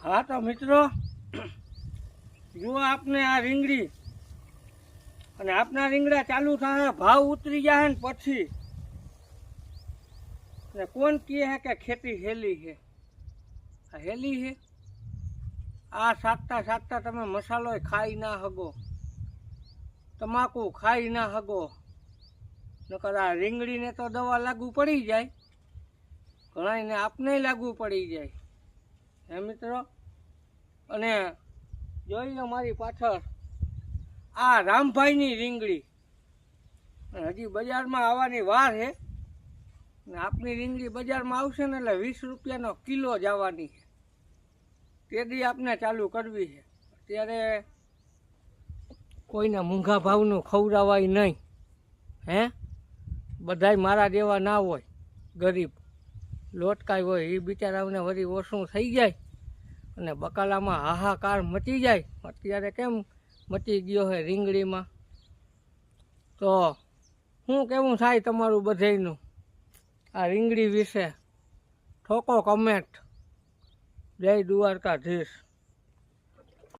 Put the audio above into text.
हाँ तो मित्रों जो आपने आ રીંગણી અને આપના રીંગણા ચાલુ થાય ભાવ ઉતરી જાય ને પછી ને કોણ કહે है કે ખેતી હેલી है આ હેલી है આ સાતતા સાતતા તમે મસાલો ખાઈ ના હગો તમાકુ ખાઈ ના હગો નકર આ રીંગણીને તો દવા લાગુ પડી જાય ઘણાને આપને લાગુ પડી જાય હે મિત્રો અને જોઈ લો મારી પાછળ આ રામભાઈની રીંગણી હજી બજારમાં આવવાની વાર છે ને આપની રીંગણી બજારમાં આવશે ને એટલે 20 રૂપિયાનો કિલો જ આવવાની છે તેથી આપને ચાલુ કરવી છે અત્યારે કોઈને મૂંઘા ભાવનું ખવડાવાય નહીં હે બધાય મારા જેવા ના હોય ગરીબ લોટકાય હોય એ બિચારાઓને વળી ઓછું થઈ જાય અને બકાલામાં હાહાકાર મચી જાય અત્યારે કેમ મચી ગયો છે રીંગણીમાં તો શું કેવું થાય તમારું બધાયનું આ રીંગણી વિશે ઠોકો કમેન્ટ જય દ્વારકાધીશ।